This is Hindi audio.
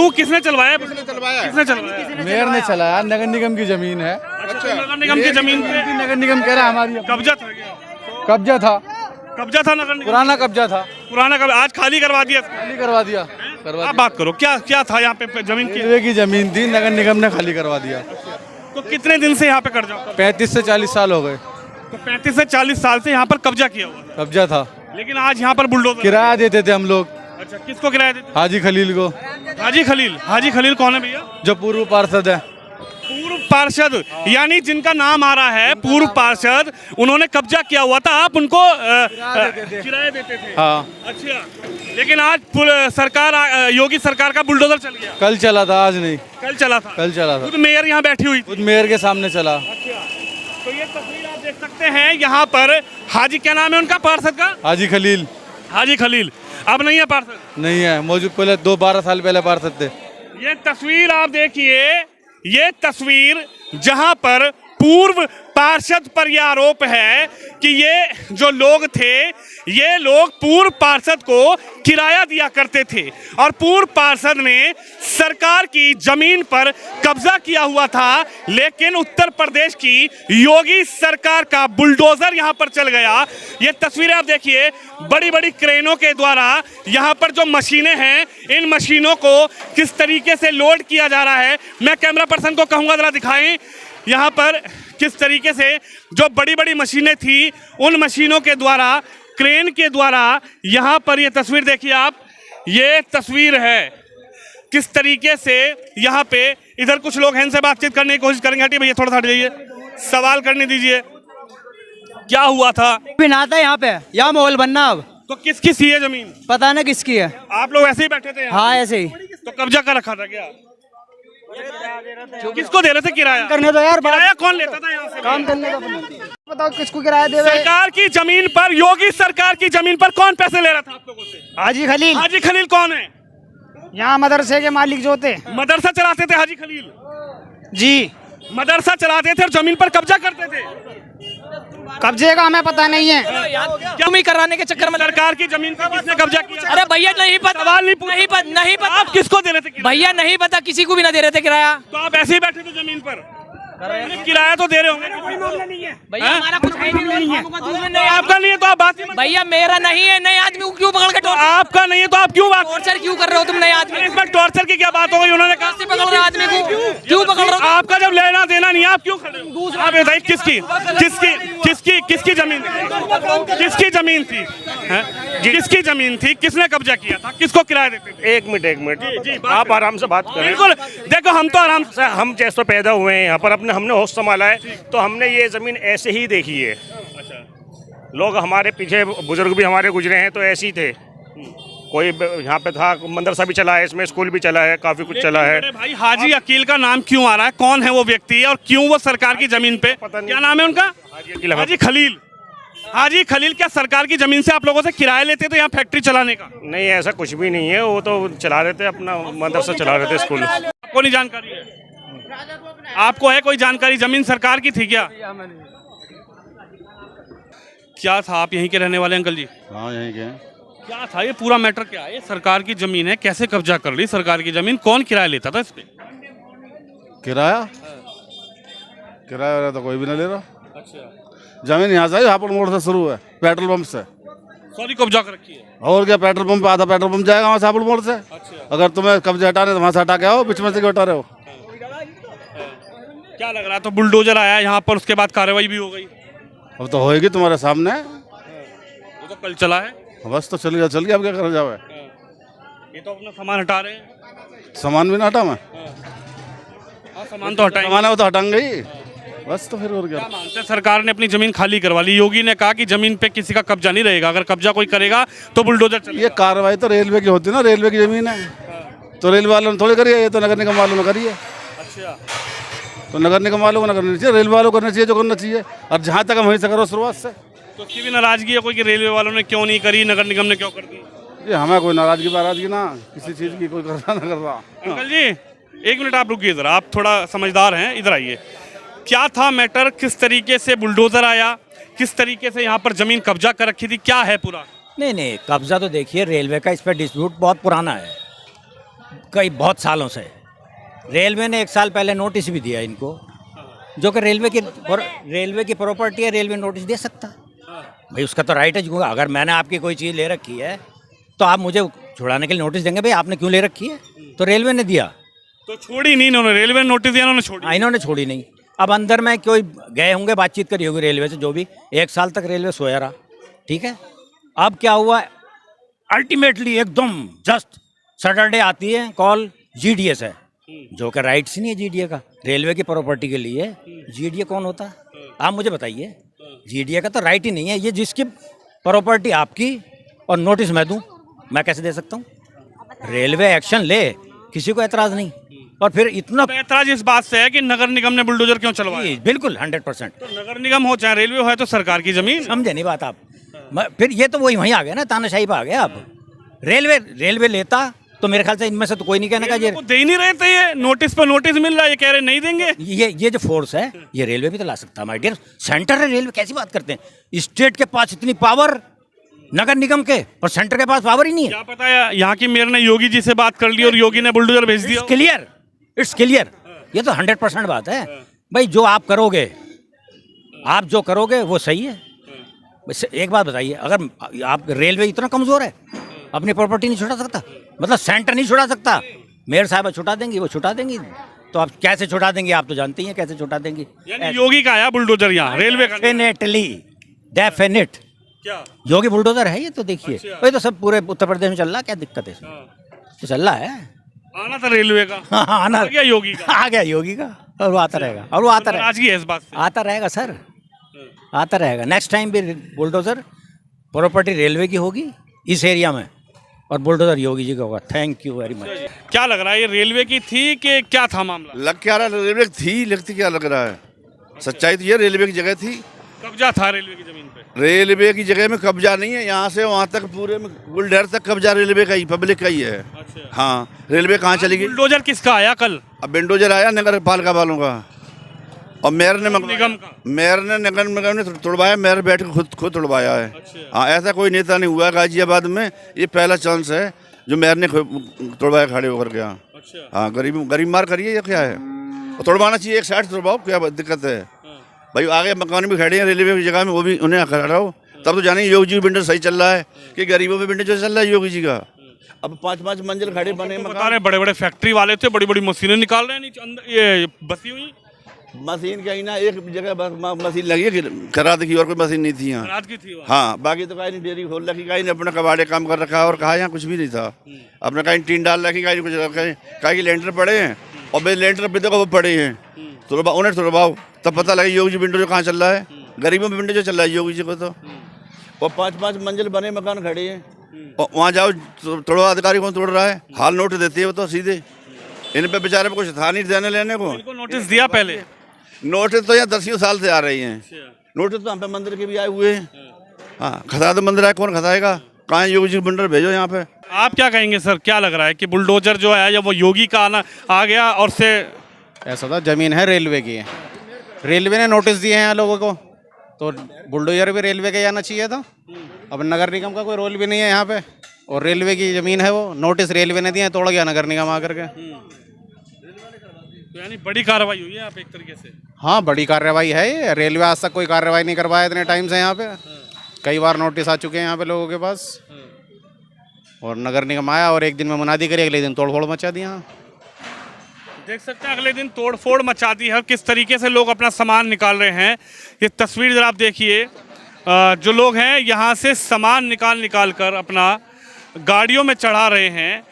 वो किसने चलवाया? मेयर ने चलाया। नगर निगम की जमीन है। अच्छा, नगर निगम की जमीन पे नगर निगम कह रहा है हमारी कब्जा था क्या? कब्जा था। कब्जा था नगर निगम, पुराना कब्जा था। पुराना कब्जा, आज खाली करवा दिया। खाली करवा दिया। आप बात करो, क्या क्या था यहाँ पे जमीन की? रेलवे की जमीन थी, नगर निगम ने खाली करवा दिया। तो कितने दिन से यहाँ पे कब्जा? 35 से 40 साल हो गए। तो 35 से 40 साल से यहाँ पर कब्जा किया हुआ था, कब्जा था। लेकिन आज यहाँ पर बुलडोजर। किराया देते थे हम लोग। अच्छा, किसको किराया देते? हाजी खलील को। हाजी खलील। हाजी खलील कौन है भैया? जो पूर्व पार्षद है। पूर्व पार्षद, यानी जिनका नाम आ रहा है पूर्व पार्षद, उन्होंने कब्जा किया हुआ था, आप उनको किराया देते थे। हाँ। अच्छा, लेकिन आज सरकार, योगी सरकार का बुलडोजर चल गया। कल चला था, आज नहीं। कल चला था। कल चला था। खुद मेयर यहाँ बैठी हुई थी। खुद मेयर के सामने चला। अच्छा, तो ये तस्वीर आप देख सकते हैं यहाँ पर। हाजी, क्या नाम है उनका पार्षद का? हाजी खलील। हाजी खलील अब नहीं है पार्षद? नहीं है, मौजूद पहले 12 साल पहले पार्षद थे। ये तस्वीर आप देखिए, ये तस्वीर जहां पर पूर्व पार्षद पर यह आरोप है कि ये जो लोग थे, ये लोग पूर्व पार्षद को किराया दिया करते थे और पूर्व पार्षद ने सरकार की जमीन पर कब्जा किया हुआ था। लेकिन उत्तर प्रदेश की योगी सरकार का बुलडोजर यहां पर चल गया। ये तस्वीरें आप देखिए, बड़ी बड़ी क्रेनों के द्वारा यहां पर जो मशीनें हैं, इन मशीनों को किस तरीके से लोड किया जा रहा है। मैं कैमरा पर्सन को कहूंगा जरा दिखाएं यहाँ पर किस तरीके से जो बड़ी बड़ी मशीनें थी, उन मशीनों के द्वारा, क्रेन के द्वारा यहाँ पर ये तस्वीर देखिए आप। ये तस्वीर है किस तरीके से यहाँ पे, इधर कुछ लोग हैं, इनसे बातचीत करने की कोशिश करेंगे। हटिए भैया, थोड़ा सा हट जाइए, सवाल करने दीजिए। क्या हुआ था? बिना था यहाँ पे, यहाँ माहौल बनना। अब तो किसकी सी है जमीन? पता ना किसकी है। आप लोग ऐसे ही बैठे थे यहाँ? हाँ ऐसे ही। तो कब्जा कर रखा था क्या? किसको दे रहे थे किराया? करने दो यार, किराया कौन लेता था यहाँ से? काम करने दो। बताओ किसको किराया दे रहे? सरकार की जमीन पर, योगी सरकार की जमीन पर कौन पैसे ले रहा था आप लोगों से? हाजी खलील। हाजी खलील कौन है? यहाँ मदरसे के मालिक जो थे। मदरसा चलाते थे हाजी खलील जी, मदरसा चलाते थे और जमीन पर कब्जा करते थे। कब्जे का हमें पता नहीं है। क्या कराने के चक्कर में सरकार की जमीन पर किसने कब्जा किया? अरे भैया नहीं पता, सवाल नहीं पता। आप किसको दे रहे थे किराया? भैया नहीं पता, किसी को भी ना दे रहे थे किराया। तो आप ऐसे ही बैठे थे जमीन पर, किराया तो दे रहे होंगे। भैया हमारा कुछ नहीं है। आपका नहीं है तो आप बात ही मत। भैया मेरा नहीं है, नए आदमी को क्यों पकड़ के आपका नहीं है तो आप क्यों बात? टॉर्चर क्यों कर रहे हो तुम नए आदमी? इसमें टॉर्चर की क्या बात हो गई? उन्होंने कहा पकड़ रहे हो आदमी को, क्यों पकड़ रहे हो? आपका जब लेना देना नहीं है, आप क्यों खड़े हो? आप बताइए किसकी किसकी किसकी किसकी जमीन थी? किसकी जमीन थी? किसकी जमीन थी? किसने कब्जा किया था? किसको किराया देते थे? एक मिनट, आप आराम से बात करें। बिल्कुल, देखो हम तो आराम से, हम जैसे पैदा हुए हैं यहाँ पर, हमने होश संभाला है, तो हमने ये जमीन ऐसे ही देखी है। लोग हमारे पीछे, बुजुर्ग भी हमारे गुजरे हैं तो ऐसे ही थे। कोई यहाँ पे था, मदरसा भी चला है, इसमें स्कूल भी चला है, काफी कुछ चला है। भाई हाजी अकील का नाम क्यों आ रहा है? कौन है वो व्यक्ति और क्यों वो सरकार की जमीन पे? क्या नाम है उनका? हाजी खलील। हाजी खलील क्या सरकार की जमीन से आप लोगों से किराया लेते थे यहाँ फैक्ट्री चलाने का? नहीं, ऐसा कुछ भी नहीं है। वो तो चला रहे थे अपना, मदरसा चला रहे थे, स्कूल। आपको नहीं जानकारी है? आपको है कोई जानकारी? जमीन सरकार की थी क्या? क्या था? आप यहीं के रहने वाले अंकल जी? हाँ यहीं के। क्या था ये पूरा मैटर? क्या है? सरकार की जमीन है, कैसे कब्जा कर ली सरकार की जमीन? कौन किराया लेता था इस पे? किराया किराया तो कोई भी ना ले रहा। अच्छा, जमीन यहाँ से हापुड़ मोड़ से शुरू है, पेट्रोल पंप से। सॉरी, कब्जा कर रखी है। और क्या, पेट्रोल पंप पे आधा पेट्रोल पंप जाएगा वहाँ से हापुड़ मोड़ से। अच्छा, अगर तुम्हें कब्जे हटाने तो वहाँ से हटा के आओ, बीच में से क्यों हटा रहे हो? क्या लग रहा है? तो बुलडोजर आया यहाँ पर, उसके बाद कार्रवाई भी हो गई। अब तो होएगी तुम्हारे सामने। वो तो कल चला है। बस तो चल गया, अब क्या कर जाओ? ये तो अपना सामान हटा रहे हैं। सामान भी ना हटा मैं। हाँ, सामान तो हटाएंगे। सामान है वो तो हटाएंगे ही। बस तो फिर और क्या। क्या मानते हैं? सरकार ने अपनी जमीन खाली करवा ली। योगी ने कहा कि जमीन पे किसी का कब्जा नहीं रहेगा, अगर कब्जा कोई करेगा तो बुलडोजर चलेगा। ये कार्रवाई तो रेलवे की होती है ना, रेलवे की जमीन है तो रेलवे वालों ने थोड़ी करी है, ये तो नगर निगम वालों ने करी है। अच्छा, तो नगर निगम वालों को ना करनी चाहिए, रेलवे वालों को करना चाहिए जो करना चाहिए। और जहाँ तक हम वहीं से करो शुरुआत से। तो उसकी भी नाराजगी है कोई कि रेलवे वालों ने क्यों नहीं करी, नगर निगम ने क्यों कर दी? ये हमें कोई नाराजगी ना, किसी चीज़ की कोई करना ना कर रहा। अंकल जी एक मिनट आप रुकिए जरा, आप थोड़ा समझदार हैं, इधर आइए। क्या था मैटर? किस तरीके से बुलडोजर आया? किस तरीके से यहाँ पर जमीन कब्जा कर रखी थी? क्या है पूरा? नहीं, कब्जा तो देखिए, रेलवे का इस पर डिस्प्यूट बहुत पुराना है। कई बहुत सालों से। रेलवे ने 1 साल पहले नोटिस भी दिया इनको, जो कि रेलवे की प्रॉपर्टी है, रेलवे नोटिस दे सकता। भाई उसका तो राइट है, क्योंकि अगर मैंने आपकी कोई चीज़ ले रखी है तो आप मुझे छुड़ाने के लिए नोटिस देंगे, भाई आपने क्यों ले रखी है, तो रेलवे ने दिया। तो छोड़ी नहीं इन्होंने, रेलवे ने नोटिस दिया, इन्होंने छोड़ी। इन्होंने छोड़ी नहीं। अब अंदर में कोई गए होंगे, बातचीत करी होगी रेलवे से, जो भी 1 साल तक रेलवे सोया रहा, ठीक है। अब क्या हुआ, अल्टीमेटली एकदम जस्ट सैटरडे आती है कॉल, जीडीएस है, जो कि राइट्स नहीं है जीडीए का, रेलवे की प्रॉपर्टी के लिए जीडीए कौन होता है आप मुझे बताइए। जीडीए का तो राइट ही नहीं है, ये जिसकी प्रॉपर्टी आपकी और नोटिस मैं दूं, मैं कैसे दे सकता हूँ। रेलवे एक्शन ले, किसी को एतराज़ नहीं। और फिर इतना अब ऐतराज इस बात से है कि नगर निगम ने बुलडोजर क्यों चलवाया। बिल्कुल 100%। तो नगर निगम हो चाहे रेलवे हो, तो सरकार की जमीन। समझे नहीं बात आप। फिर ये तो वहीं आ गया ना, तानाशाही पे आ गया आप। रेलवे लेता तो मेरे ख्याल से इनमें से तो कोई नहीं कहने का ये वो दे ही नहीं रहे थे, ये नोटिस पर नोटिस मिल रहा है, ये कह रहे नहीं देंगे। ये जो फोर्स है ये रेलवे भी तो ला सकता है माय डियर। सेंटर है, रेलवे कैसी बात करते हैं। स्टेट के पास इतनी पावर, नगर निगम के, और सेंटर के पास पावर ही नहीं है। क्या पता है यहाँ की मेयर ने योगी जी से बात कर ली और योगी ने बुलडोजर भेज दिया। It's clear. ये तो 100% बात है भाई। जो आप जो करोगे वो सही है। वैसे एक बात बताइए, अगर आप रेलवे इतना कमजोर है, अपनी प्रॉपर्टी नहीं छुड़ा सकता, मतलब सेंटर नहीं छुड़ा सकता, मेयर साहब छुटा देंगी, वो छुटा देंगी, तो आप कैसे छुटा देंगे, आप तो जानते ही हैं कैसे छुटा देंगी। यानी योगी का आया बुलडोजर यहाँ, रेलवे का डेफिनेट क्या योगी बुलडोजर है ये तो देखिए। वही तो सब पूरे उत्तर प्रदेश में चल रहा, क्या दिक्कत है इसमें, तो चल रहा है। आना था रेलवे का, हाँ, आना आ गया योगी का, आ गया योगी का, और वो आता रहेगा, और वो आता रहेगा, आज की है इस बात से। आता रहेगा सर, आता रहेगा। नेक्स्ट टाइम भी बुलडोजर प्रॉपर्टी रेलवे की होगी इस एरिया में, और बुलडोजर योगी जी का होगा। Thank you very much. क्या लग रहा है, ये रेलवे की थी कि क्या था मामला? लग क्या रहा है, रेलवे की थी, लगती क्या लग रहा है। सच्चाई तो ये रेलवे की जगह थी, कब्जा था रेलवे की जमीन पे। रेलवे की जगह में कब्जा नहीं है, यहाँ से वहाँ तक पूरे में गुलडहर तक कब्जा रेलवे का ही, पब्लिक का ही है। अच्छा। हाँ, रेलवे कहाँ चली गई। बुलडोजर किसका आया कल? अब बुलडोजर आया नगर पालिका वालों का, और मेयर ने निगम का। मेयर ने नगर निगम ने तोड़वाया, मेयर बैठ के खुद तोड़वाया है। हाँ, ऐसा कोई नेता नहीं हुआ गाजियाबाद में, ये पहला चांस है जो मेयर ने तोड़वाया खड़े होकर के। हाँ, गरीब मार करिए, ये क्या है, तोड़वाना चाहिए, एक साइड तोड़वाओ, क्या दिक्कत है भाई। आगे मकान भी खड़े हैं रेलवे की जगह में, वो भी उन्हें हटाओ, तब तो जानेंगे योगी जी बिल्डर सही चल रहा है कि गरीबों पे बिल्डर जो चल रहा है योगी जी का। अब 5-5 मंजिल खड़े बने बता रहे बड़े बड़े फैक्ट्री वाले थे, बड़ी बड़ी मशीनें निकाल रहे हैं नीचे अंदर, ये बसी हुई मशीन कहीं ना एक जगह बस मशीन लगी है, खराद की, और कोई मशीन नहीं थी यहाँ। रात की थी वहाँ। हाँ, बाकी तो कहीं नहीं, डेयरी खोल रखी, कहीं ने अपना कबाड़े काम कर रखा, और कहा यहाँ कुछ भी नहीं था। अपने कहीं टीन डाल रखी, कहीं कुछ रखे, कहीं लेंटर पड़े हैं, और बे लेंटर पे देखो वो पड़े हैं, तो उन्हें तोड़वाओ, तब पता लगे योगी जी विंडो जो कहाँ चल रहा है, गरीबों में विंडो जो चल रहा है योगी जी को। तो और 5-5 मंजिल बने मकान खड़े हैं, और वहाँ जाओ तोड़ो, अधिकारी कौन तोड़ रहा है, हाल नोट देते हैं वो तो सीधे। इन पे बेचारे पे कुछ था नहीं देने लेने को। इनको नोटिस दिया पहले? नोटिस तो यहाँ 10 साल से आ रही हैं, नोटिस तो हम पे मंदिर के भी आए हुए हैं। हाँ, खसा तो मंदिर आए, कौन खसाएगा, कहाँ योगी जी बिल्डर भेजो यहाँ पे। आप क्या कहेंगे सर, क्या लग रहा है कि बुलडोजर जो है या वो योगी का आना आ गया, और से ऐसा था, जमीन है रेलवे की है, रेलवे ने नोटिस दिए हैं लोगों को, तो बुलडोजर भी रेलवे का ही आना चाहिए था। अब नगर निगम का कोई रोल भी नहीं है यहाँ पे, और रेलवे की ज़मीन है, वो नोटिस रेलवे ने दिए हैं, तोड़ गया नगर निगम आकर के। तो यानी बड़ी कार्रवाई हुई है आप एक तरीके से? हाँ, बड़ी कार्रवाई है ये। रेलवे आज तक कोई कार्रवाई नहीं करवाया इतने टाइम से यहाँ पे। कई बार नोटिस आ चुके हैं यहाँ पे लोगों के पास, और नगर निगम आया और एक दिन में मुनादी करी, अगले दिन तोड़ फोड़ मचा दिया। देख सकते हैं अगले दिन तोड़फोड़ मचा दी है, और किस तरीके से लोग अपना सामान निकाल रहे हैं। ये तस्वीर जरा आप देखिए, जो लोग हैं यहाँ से सामान निकाल कर अपना गाड़ियों में चढ़ा रहे हैं।